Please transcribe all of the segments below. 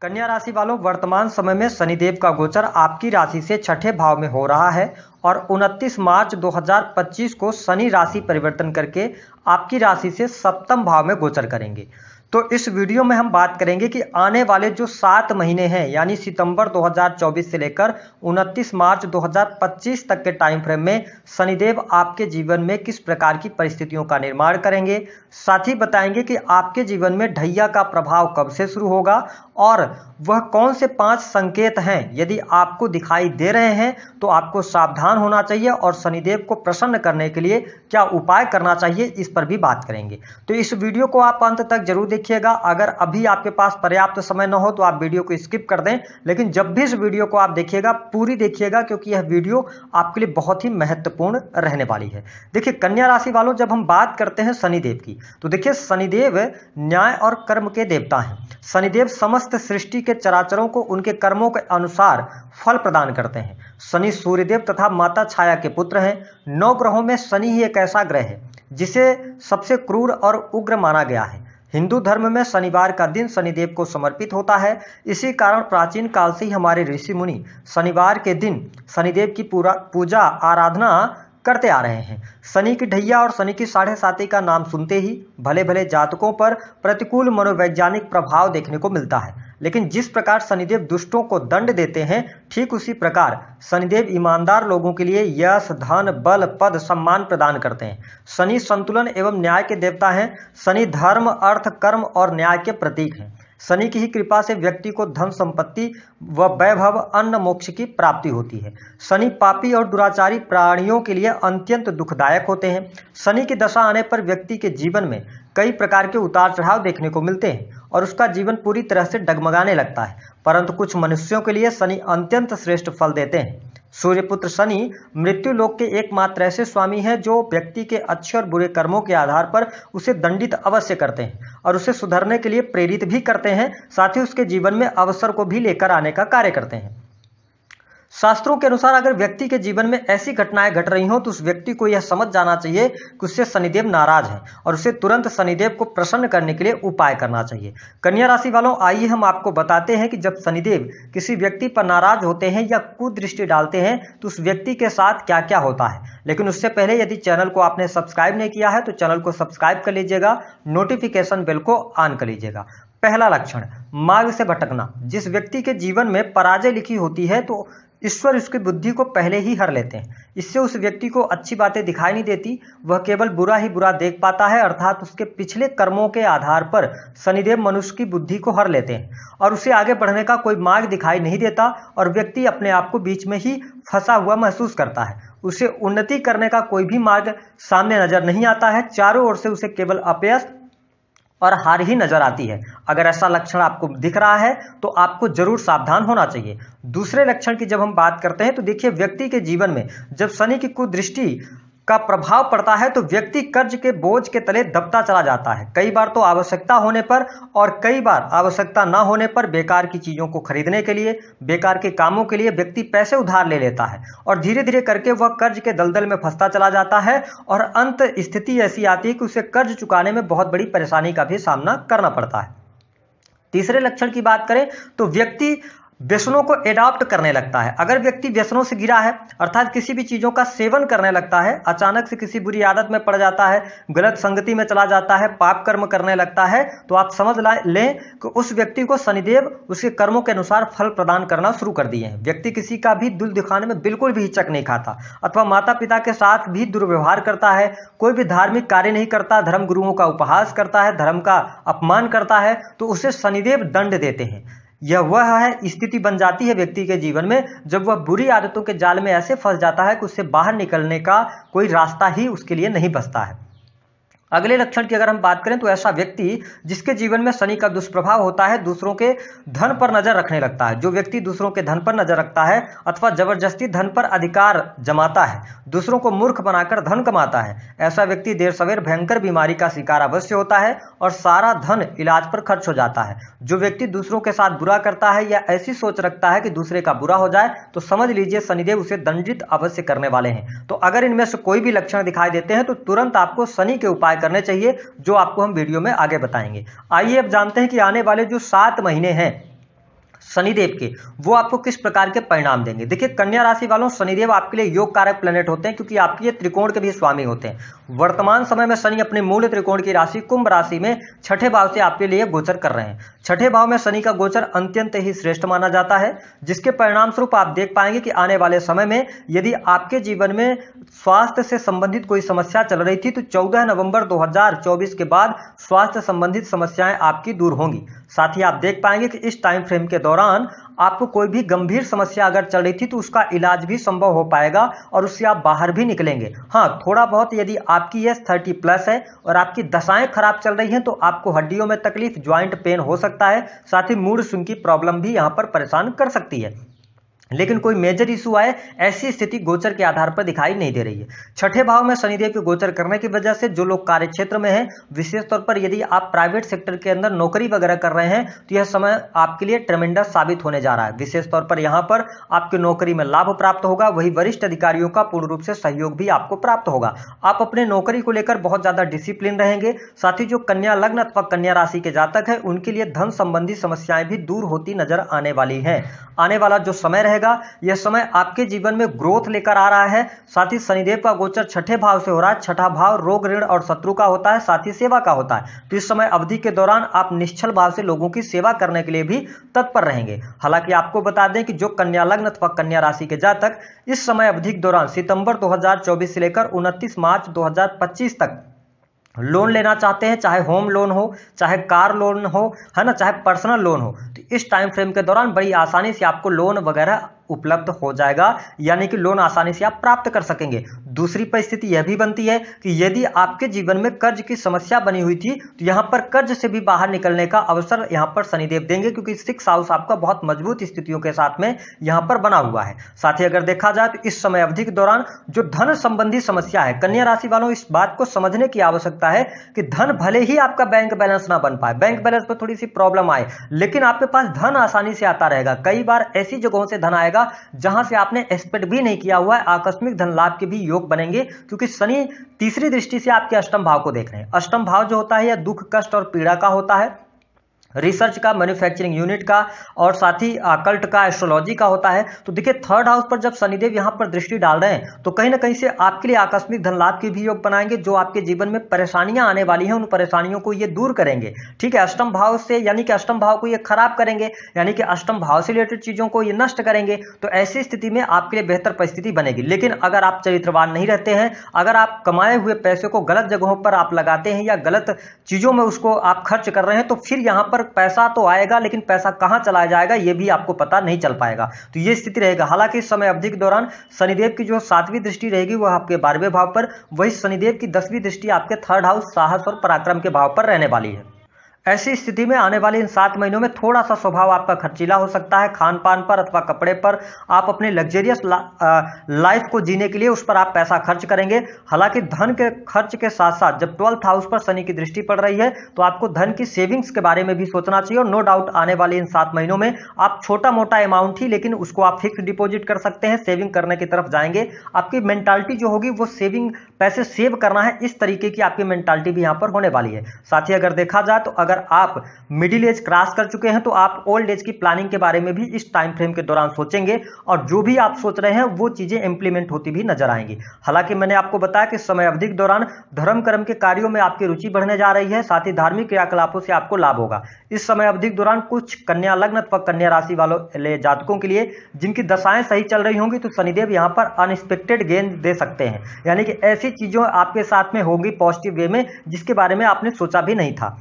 कन्या राशि वालों, वर्तमान समय में शनिदेव का गोचर आपकी राशि से छठे भाव में हो रहा है और 29 मार्च 2025 को शनि राशि परिवर्तन करके आपकी राशि से सप्तम भाव में गोचर करेंगे। तो इस वीडियो में हम बात करेंगे कि आने वाले जो 7 महीने हैं यानी सितंबर 2024 से लेकर 29 मार्च 2025 तक के टाइम फ्रेम में शनिदेव आपके जीवन में किस प्रकार की परिस्थितियों का निर्माण करेंगे। साथ ही बताएंगे कि आपके जीवन में ढैया का प्रभाव कब से शुरू होगा और वह कौन से 5 संकेत हैं, यदि आपको दिखाई दे रहे हैं तो आपको सावधान होना चाहिए और शनिदेव को प्रसन्न करने के लिए क्या उपाय करना चाहिए, इस पर भी बात करेंगे। तो इस वीडियो को आप अंत तक जरूर देखिएगा। अगर अभी आपके पास पर्याप्त समय न हो तो आप वीडियो को स्किप कर दें, लेकिन जब भी इस वीडियो को आप देखिएगा पूरी देखिएगा, क्योंकि यह वीडियो आपके लिए बहुत ही महत्वपूर्ण रहने वाली है। देखिए कन्या राशि वालों, जब हम बात करते हैं शनिदेव की, तो देखिए शनिदेव न्याय और कर्म के देवता हैं। शनिदेव समस्त सृष्टि के चराचरों को उनके कर्मों के अनुसार फल प्रदान करते हैं। शनि सूर्यदेव तथा माता छाया के पुत्र हैं। 9 ग्रहों में शनि ही एक ऐसा ग्रह है जिसे सबसे क्रूर और उग्र माना गया है। हिंदू धर्म में शनिवार का दिन शनिदेव को समर्पित होता है। इसी कारण प्राचीन काल से ही हमारे ऋषि मुनि शनिवार के दिन शनिदेव की पूजा आराधना करते आ रहे हैं। शनि की ढैया और शनि की 7.5 का नाम सुनते ही भले भले जातकों पर प्रतिकूल मनोवैज्ञानिक प्रभाव देखने को मिलता है, लेकिन जिस प्रकार शनिदेव दुष्टों को दंड देते हैं, ठीक उसी प्रकार शनिदेव ईमानदार लोगों के लिए यश, धन, बल, पद, सम्मान प्रदान करते हैं। शनि संतुलन एवं न्याय के देवता हैं। शनि धर्म, अर्थ, कर्म और न्याय के प्रतीक हैं। शनि की ही कृपा से व्यक्ति को धन संपत्ति व वैभव, अन्न, मोक्ष की प्राप्ति होती है। शनि पापी और दुराचारी प्राणियों के लिए अत्यंत दुखदायक होते हैं। शनि की दशा आने पर व्यक्ति के जीवन में कई प्रकार के उतार चढ़ाव देखने को मिलते हैं और उसका जीवन पूरी तरह से डगमगाने लगता है, परंतु कुछ मनुष्यों के लिए शनि अत्यंत श्रेष्ठ फल देते हैं। सूर्यपुत्र शनि मृत्यु लोक के एकमात्र ऐसे स्वामी हैं जो व्यक्ति के अच्छे और बुरे कर्मों के आधार पर उसे दंडित अवश्य करते हैं और उसे सुधरने के लिए प्रेरित भी करते हैं, साथ ही उसके जीवन में अवसर को भी लेकर आने का कार्य करते हैं। शास्त्रों के अनुसार अगर व्यक्ति के जीवन में ऐसी घटनाएं घट रही हों तो उस व्यक्ति को यह समझ जाना चाहिए कि उससे शनिदेव नाराज हैं और उसे तुरंत शनिदेव को प्रसन्न करने के लिए उपाय करना चाहिए। कन्या राशि वालों, आइए हम आपको बताते हैं कि जब शनिदेव किसी व्यक्ति पर नाराज होते हैं या कुदृष्टि डालते हैं तो उस व्यक्ति के साथ क्या क्या होता है। लेकिन उससे पहले यदि चैनल को आपने सब्सक्राइब नहीं किया है तो चैनल को सब्सक्राइब कर लीजिएगा, नोटिफिकेशन बेल को ऑन कर लीजिएगा। पहला लक्षण, मार्ग से भटकना। जिस व्यक्ति के जीवन में पराजय लिखी होती है तो ईश्वर उसकी बुद्धि को पहले ही हर लेते हैं। इससे उस व्यक्ति को अच्छी बातें दिखाई नहीं देती, वह केवल बुरा ही बुरा देख पाता है, अर्थात उसके पिछले कर्मों के आधार पर शनिदेव मनुष्य की बुद्धि को हर लेते हैं और उसे आगे बढ़ने का कोई मार्ग दिखाई नहीं देता और व्यक्ति अपने आप को बीच में ही फंसा हुआ महसूस करता है। उसे उन्नति करने का कोई भी मार्ग सामने नजर नहीं आता है। चारों ओर से उसे केवल अपयश और हार ही नजर आती है। अगर ऐसा लक्षण आपको दिख रहा है तो आपको जरूर सावधान होना चाहिए। दूसरे लक्षण की जब हम बात करते हैं तो देखिए व्यक्ति के जीवन में जब शनि की कुदृष्टि का प्रभाव पड़ता है तो व्यक्ति कर्ज के बोझ के तले दबता चला जाता है। कई बार तो आवश्यकता होने पर और कई बार आवश्यकता ना होने पर बेकार की चीजों को खरीदने के लिए, बेकार के कामों के लिए व्यक्ति पैसे उधार ले लेता है और धीरे धीरे करके वह कर्ज के दलदल में फंसता चला जाता है और अंत स्थिति ऐसी आती है कि उसे कर्ज चुकाने में बहुत बड़ी परेशानी का भी सामना करना पड़ता है। तीसरे लक्षण की बात करें तो व्यक्ति व्यसनों को एडॉप्ट करने लगता है। अगर व्यक्ति व्यसनों से घिरा है, अर्थात किसी भी चीजों का सेवन करने लगता है, अचानक से किसी बुरी आदत में पड़ जाता है, गलत संगति में चला जाता है, पाप कर्म करने लगता है, तो आप समझ लें कि उस व्यक्ति को शनिदेव उसके कर्मों के अनुसार फल प्रदान करना शुरू कर दिए हैं। व्यक्ति किसी का भी दिल दिखाने में बिल्कुल भी हिचक नहीं खाता अथवा माता पिता के साथ भी दुर्व्यवहार करता है, कोई भी धार्मिक कार्य नहीं करता, धर्म गुरुओं का उपहास करता है, धर्म का अपमान करता है, तो उसे शनिदेव दंड देते हैं। यह वह है स्थिति बन जाती है व्यक्ति के जीवन में जब वह बुरी आदतों के जाल में ऐसे फंस जाता है कि उससे बाहर निकलने का कोई रास्ता ही उसके लिए नहीं बचता है। अगले लक्षण की अगर हम बात करें तो ऐसा व्यक्ति जिसके जीवन में शनि का दुष्प्रभाव होता है दूसरों के धन पर नजर रखने लगता है। जो व्यक्ति दूसरों के धन पर नजर रखता है अथवा जबरदस्ती धन पर अधिकार जमाता है, दूसरों को मूर्ख बनाकर धन कमाता है, ऐसा व्यक्ति देर सवेर भयंकर बीमारी का शिकार अवश्य होता है और सारा धन इलाज पर खर्च हो जाता है। जो व्यक्ति दूसरों के साथ बुरा करता है या ऐसी सोच रखता है कि दूसरे का बुरा हो जाए तो समझ लीजिए शनिदेव उसे दंडित अवश्य करने वाले हैं। तो अगर इनमें से कोई भी लक्षण दिखाई देते हैं तो तुरंत आपको शनि के उपाय करने चाहिए, जो आपको हम वीडियो में आगे बताएंगे। आइए अब जानते हैं कि आने वाले जो 7 महीने हैं शनिदेव के, वो आपको किस प्रकार के परिणाम देंगे। देखिए कन्या राशि वालों, शनिदेव आपके लिए योग कारक प्लेनेट होते हैं क्योंकि आपके ये त्रिकोण के भी स्वामी होते हैं। वर्तमान समय में शनि अपने मूल त्रिकोण की राशि कुंभ राशि में छठे भाव से आपके लिए गोचर कर रहे हैं। छठे भाव में शनि का गोचर अत्यंत ही श्रेष्ठ माना जाता है, जिसके परिणाम स्वरूप आप देख पाएंगे कि आने वाले समय में यदि आपके जीवन में स्वास्थ्य से संबंधित कोई समस्या चल रही थी तो 14 नवंबर 2024 के बाद स्वास्थ्य संबंधित समस्याएं आपकी दूर होंगी। साथ ही आप देख पाएंगे कि इस टाइम फ्रेम के दौरान आपको कोई भी गंभीर समस्या अगर चल रही थी तो उसका इलाज भी संभव हो पाएगा और उससे आप बाहर भी निकलेंगे। हाँ, थोड़ा बहुत यदि आपकी एज 30+ है और आपकी दशाएं खराब चल रही हैं तो आपको हड्डियों में तकलीफ, ज्वाइंट पेन हो सकता है, साथ ही मूड स्विंग की प्रॉब्लम भी यहां पर परेशान कर सकती है। लेकिन कोई मेजर इशू आए ऐसी स्थिति गोचर के आधार पर दिखाई नहीं दे रही है। छठे भाव में शनिदेव के गोचर करने की वजह से जो लोग कार्य क्षेत्र में हैं, विशेष तौर पर यदि आप प्राइवेट सेक्टर के अंदर नौकरी वगैरह कर रहे हैं तो यह समय आपके लिए ट्रेमेंडस साबित होने जा रहा है। विशेष तौर पर यहां पर आपकी नौकरी में लाभ प्राप्त होगा, वही वरिष्ठ अधिकारियों का पूर्ण रूप से सहयोग भी आपको प्राप्त होगा। आप अपने नौकरी को लेकर बहुत ज्यादा डिसिप्लिन रहेंगे। साथ ही जो कन्या लग्न अथवा कन्या राशि के जातक है उनके लिए धन संबंधी समस्याएं भी दूर होती नजर आने वाली है। आने वाला जो समय रहेगा यह समय आपके जीवन में ग्रोथ लेकर आ रहा है। साथ ही शनिदेव का गोचर छठे भाव से हो रहा है। छठा भाव रोग, ऋण और शत्रु का होता है, साथ ही सेवा का होता है। तो इस समय अवधि के दौरान आप निश्चल भाव से लोगों की सेवा करने के लिए भी तत्पर रहेंगे। हालांकि आपको बता दें कि जो कन्या लग्न अथवा कन्या राशि के जातक इस समय अवधि के दौरान सितंबर 2024 से लेकर 29 मार्च 2025 तक लोन लेना चाहते हैं, चाहे होम लोन हो, चाहे कार लोन हो, है ना, चाहे पर्सनल लोन हो, तो इस टाइम फ्रेम के दौरान बड़ी आसानी से आपको लोन वगैरह उपलब्ध हो जाएगा, यानी कि लोन आसानी से आप प्राप्त कर सकेंगे। दूसरी परिस्थिति यह भी बनती है कि यदि आपके जीवन में कर्ज की समस्या बनी हुई थी तो यहां पर कर्ज से भी बाहर निकलने का अवसर यहां पर शनिदेव देंगे, क्योंकि 6th हाउस आपका बहुत मजबूत स्थितियों के साथ में यहां पर बना हुआ है। साथ ही अगर देखा जाए तो इस समय अवधि के दौरान जो धन संबंधी समस्या है, कन्या राशि वालों इस बात को समझने की आवश्यकता है कि धन भले ही आपका बैंक बैलेंस ना बन पाए, बैंक बैलेंस पर थोड़ी सी प्रॉब्लम आए, लेकिन आपके पास धन आसानी से आता रहेगा। कई बार ऐसी जगहों से धन आएगा जहां से आपने एक्सपेक्ट भी नहीं किया हुआ है। आकस्मिक धन लाभ के भी योग बनेंगे, क्योंकि शनि तीसरी दृष्टि से आपके अष्टम भाव को देख रहे हैं। अष्टम भाव जो होता है यह दुख, कष्ट और पीड़ा का होता है, रिसर्च का, मैन्युफैक्चरिंग यूनिट का और साथ ही कल्ट का, एस्ट्रोलॉजी का होता है। तो देखिए 3rd हाउस पर जब शनिदेव यहां पर दृष्टि डाल रहे हैं तो कहीं ना कहीं से आपके लिए आकस्मिक धन लाभ के भी योग बनाएंगे। जो आपके जीवन में परेशानियां आने वाली हैं उन परेशानियों को ये दूर करेंगे। ठीक है, अष्टम भाव से, यानी कि अष्टम भाव को ये खराब करेंगे, यानी कि अष्टम भाव से रिलेटेड चीजों को ये नष्ट करेंगे। तो ऐसी स्थिति में आपके लिए बेहतर परिस्थिति बनेगी। लेकिन अगर आप चरित्रवान नहीं रहते हैं, अगर आप कमाए हुए पैसे को गलत जगहों पर आप लगाते हैं या गलत चीजों में उसको आप खर्च कर रहे हैं तो फिर यहां पर पैसा तो आएगा लेकिन पैसा कहां चला जाएगा ये भी आपको पता नहीं चल पाएगा। तो ये स्थिति रहेगा। हालांकि इस समय अवधि के दौरान शनिदेव की जो 7वीं दृष्टि रहेगी वह आपके 12वें भाव पर, वही शनिदेव की 10वीं दृष्टि आपके 3rd हाउस साहस और पराक्रम के भाव पर रहने वाली है। ऐसी स्थिति में आने वाले इन 7 महीनों में थोड़ा सा स्वभाव आपका खर्चीला हो सकता है। खान पान पर अथवा कपड़े पर आप अपने लग्जरियस लाइफ को जीने के लिए उस पर आप पैसा खर्च करेंगे। हालांकि धन के खर्च के साथ साथ जब 12th हाउस पर शनि की दृष्टि पड़ रही है तो आपको धन की सेविंग्स के बारे में भी सोचना चाहिए। और नो डाउट आने वाले इन 7 महीनों में आप छोटा मोटा अमाउंट ही, लेकिन उसको आप फिक्स डिपॉजिट कर सकते हैं, सेविंग करने की तरफ जाएंगे। आपकी मेंटालिटी जो होगी वो सेविंग, पैसे सेव करना है, इस तरीके की आपकी मेंटालिटी भी यहां पर होने वाली है। साथ ही अगर देखा जाए तो अगर आप मिडिल एज क्रॉस कर चुके हैं तो आप ओल्ड एज की प्लानिंग के बारे में भी इस टाइम फ्रेम के दौरान सोचेंगे और जो भी आप सोच रहे हैं वो चीजें इंप्लीमेंट होती भी नजर आएंगी। हालांकि मैंने आपको बताया कि समय अवधि के दौरान धर्म कर्म के कार्यों में आपकी रुचि बढ़ने जा रही है, साथ ही धार्मिक क्रियाकलापों से आपको लाभ होगा। इस समय अवधि के दौरान कुछ कन्या लग्न अथवा कन्या राशि वालों जातकों के लिए जिनकी दशाएं सही चल रही होंगी तो शनिदेव यहां पर अनएक्सपेक्टेड गेन दे सकते हैं, यानी कि ऐसी चीजों आपके साथ में होंगी पॉजिटिव वे में जिसके बारे में आपने सोचा भी नहीं था।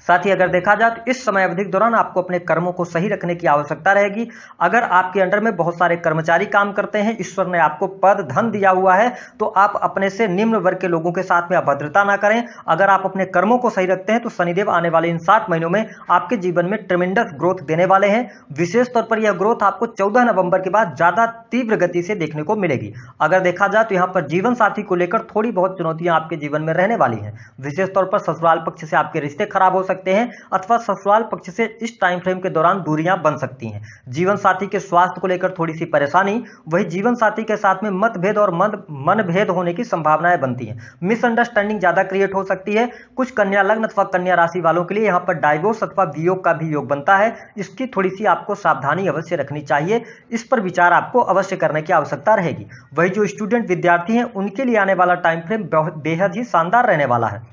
साथ ही अगर देखा जाए तो इस समय अवधि के दौरान आपको अपने कर्मों को सही रखने की आवश्यकता रहेगी। अगर आपके अंडर में बहुत सारे कर्मचारी काम करते हैं, ईश्वर ने आपको पद धन दिया हुआ है, तो आप अपने से निम्न वर्ग के लोगों के साथ में अभद्रता ना करें। अगर आप अपने कर्मों को सही रखते हैं तो शनिदेव आने वाले इन 7 महीनों में आपके जीवन में ट्रेमेंडस ग्रोथ देने वाले हैं। विशेष तौर पर यह ग्रोथ आपको 14 नवंबर के बाद ज्यादा तीव्र गति से देखने को मिलेगी। अगर देखा जाए तो यहाँ पर जीवन साथी को लेकर थोड़ी बहुत चुनौतियां आपके जीवन में रहने वाली हैं। विशेष तौर पर ससुराल पक्ष से आपके रिश्ते खराब हो सकते हैं अथवा ससुराल पक्ष से इस टाइम फ्रेम के दौरान दूरियां बन सकती हैं। जीवन साथी के स्वास्थ्य को लेकर थोड़ी सी परेशानी, वही जीवन साथी के साथ में मतभेद और मनभेद होने की संभावनाएं बनती हैं। मिसअंडरस्टैंडिंग ज्यादा क्रिएट हो सकती है। कुछ कन्या लग्न अथवा कन्या राशि वालों के लिए यहाँ पर डाइवोर्स अथवा वियोग का भी योग बनता है। इसकी थोड़ी सी आपको सावधानी अवश्य रखनी चाहिए, इस पर विचार आपको अवश्य करने की आवश्यकता रहेगी। वही जो स्टूडेंट विद्यार्थी हैं उनके लिए आने वाला टाइम फ्रेम बेहद ही शानदार रहने वाला है।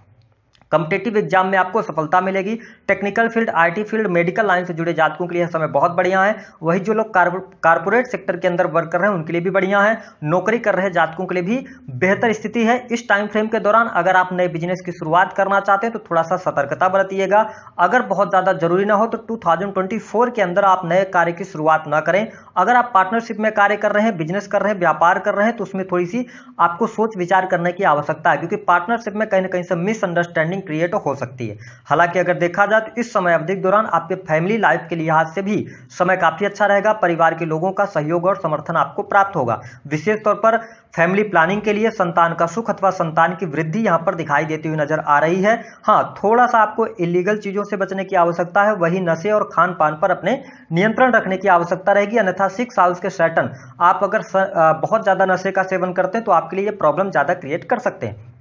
कॉम्पिटिटिव एग्जाम में आपको सफलता मिलेगी। Technical field, IT field, medical line से जुड़े जातकों के लिए समय बहुत बढ़िया है। वही जो लोग कारपोरेट सेक्टर के अंदर वर्क कर रहे हैं उनके लिए भी बढ़िया है। नौकरी कर रहे जातकों के लिए भी बेहतर स्थिति है। इस टाइम फ्रेम के दौरान अगर आप नए बिजनेस की शुरुआत करना चाहते हैं तो थोड़ा सा सतर्कता बरतिएगा। अगर बहुत ज्यादा जरूरी ना हो तो 2024 के अंदर आप नए कार्य की शुरुआत ना करें। अगर आप पार्टनरशिप में कार्य कर रहे हैं, बिजनेस कर रहे हैं, व्यापार कर रहे हैं तो उसमें थोड़ी सी आपको सोच विचार करने की आवश्यकता है, क्योंकि पार्टनरशिप में कहीं ना कहीं से मिसअंडरस्टैंडिंग क्रिएट हो सकती है। हालांकि अगर देखा जाए तो इस समय अवधि के दौरान आपके फैमिली लाइफ के लिहाज से भी समय काफी अच्छा रहेगा। परिवार के लोगों का सहयोग और समर्थन आपको प्राप्त होगा। विशेष तौर पर फैमिली प्लानिंग के लिए संतान का सुख अथवा संतान की वृद्धि यहां पर दिखाई देती हुई नजर आ रही है। हाँ, थोड़ा सा आपको इलीगल चीजों से बचने की आवश्यकता है। वही नशे और खान पान पर अपने नियंत्रण रखने की आवश्यकता रहेगी, अन्यथा 6 हाउस के सैटर्न आप अगर बहुत ज्यादा नशे का सेवन करते हैं तो आपके लिए ये प्रॉब्लम ज्यादा क्रिएट कर सकते हैं।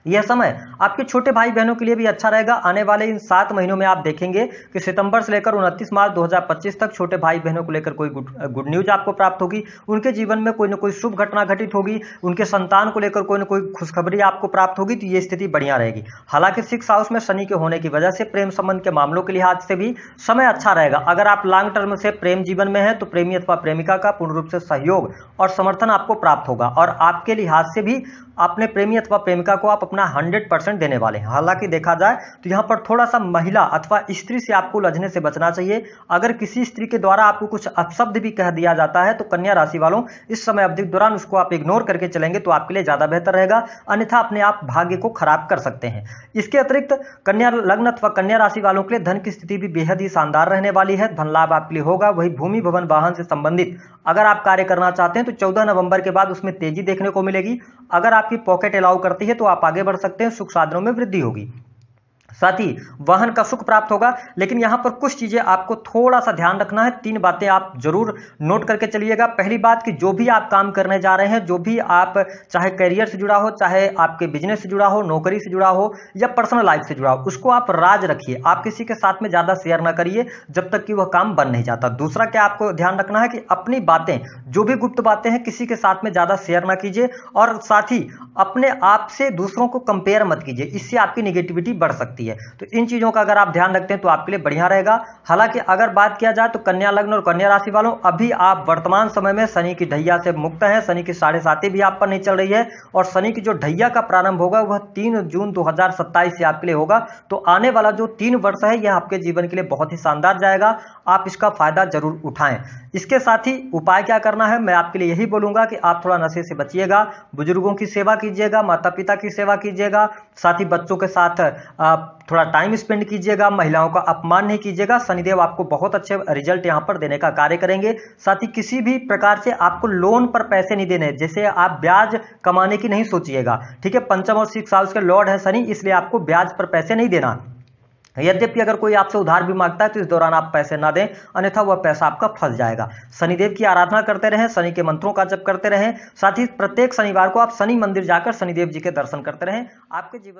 यह समय आपके छोटे भाई बहनों के लिए भी अच्छा रहेगा। आने वाले इन 7 महीनों में आप देखेंगे कि सितंबर से लेकर 29 मार्च 2025 तक छोटे भाई बहनों को लेकर कोई गुड न्यूज आपको प्राप्त होगी। उनके जीवन में कोई ना कोई शुभ घटना घटित होगी। उनके संतान को लेकर कोई ना कोई खुशखबरी आपको प्राप्त होगी, तो ये स्थिति बढ़िया रहेगी। हालांकि 6 हाउस में शनि के होने की वजह से प्रेम संबंध के मामलों के लिहाज से भी समय अच्छा रहेगा। अगर आप लॉन्ग टर्म से प्रेम जीवन में हैं तो प्रेमी अथवा प्रेमिका का पूर्ण रूप से सहयोग और समर्थन आपको प्राप्त होगा और आपके लिहाज से भी अपने प्रेमी अथवा प्रेमिका को आप अपना 100% देने वाले हैं। हालांकि देखा जाए तो यहाँ पर थोड़ा सा महिला अथवा स्त्री से आपको उलझने से बचना चाहिए। अगर किसी स्त्री के द्वारा आपको कुछ अपशब्द भी कह दिया जाता है तो कन्या राशि वालों इस समय अवधि के दौरान उसको आप इग्नोर करके चलेंगे तो आपके लिए ज्यादा बेहतर रहेगा, अन्यथा अपने आप भाग्य को खराब कर सकते हैं। इसके अतिरिक्त कन्या लग्न अथवा कन्या राशि वालों के लिए धन की स्थिति भी बेहद ही शानदार रहने वाली है। धन लाभ आपके लिए होगा। वही भूमि भवन वाहन से संबंधित अगर आप कार्य करना चाहते हैं तो 14 नवंबर के बाद उसमें तेजी देखने को मिलेगी। अगर आपकी पॉकेट अलाउ करती है तो आप आगे बढ़ सकते हैं, सुख साधनों में वृद्धि होगी। साथ ही वाहन का सुख प्राप्त होगा। लेकिन यहां पर कुछ चीजें आपको थोड़ा सा ध्यान रखना है। 3 बातें आप जरूर नोट करके चलिएगा। पहली बात कि जो भी आप काम करने जा रहे हैं, जो भी आप चाहे करियर से जुड़ा हो, चाहे आपके बिजनेस से जुड़ा हो, नौकरी से जुड़ा हो या पर्सनल लाइफ से जुड़ा हो, उसको आप राज रखिए। आप किसी के साथ में ज्यादा शेयर ना करिए जब तक कि वह काम बन नहीं जाता। दूसरा क्या आपको ध्यान रखना है कि अपनी बातें, जो भी गुप्त बातें हैं, किसी के साथ में ज्यादा शेयर ना कीजिए और साथ ही अपने आप से दूसरों को कंपेयर मत कीजिए, इससे आपकी नेगेटिविटी बढ़ सकती है। तो इन चीजों का अगर आप ध्यान रखते हैं तो आपके लिए बढ़िया रहेगा। हालांकि अगर बात किया जाए तो कन्या लग्न और कन्या राशि वालों, अभी आप वर्तमान समय में शनि की ढैया से मुक्त हैं। शनि की 7.5 भी आप पर नहीं चल रही है और शनि की जो ढैया का प्रारंभ होगा वह 3 जून 2027 से आपके लिए होगा। तो आने वाला जो 3 वर्ष है यह आपके जीवन के लिए बहुत ही शानदार जाएगा। आप इसका फायदा जरूर उठाएं। इसके साथ ही उपाय क्या करना है, मैं आपके लिए यही बोलूंगा कि आप थोड़ा नशे से बचिएगा, बुजुर्गों की सेवा कीजिएगा, माता पिता की सेवा कीजिएगा, साथ ही बच्चों के साथ थोड़ा टाइम स्पेंड कीजिएगा, महिलाओं का अपमान नहीं कीजिएगा। शनिदेव आपको बहुत अच्छे रिजल्ट यहां पर देने का कार्य करेंगे। साथ ही किसी भी प्रकार से आपको लोन पर पैसे नहीं देने, जैसे आप ब्याज कमाने की नहीं सोचिएगा, ठीक है। पंचम और 6 हाउस के लॉर्ड है शनि, इसलिए आपको ब्याज पर पैसे नहीं देना। यद्यपि अगर कोई आपसे उधार भी मांगता है तो इस दौरान आप पैसे ना दें, अन्यथा वह पैसा आपका फंस जाएगा। शनिदेव की आराधना करते रहें, शनि के मंत्रों का जप करते रहें। साथ ही प्रत्येक शनिवार को आप शनि मंदिर जाकर शनिदेव जी के दर्शन करते रहें। आपके जीवन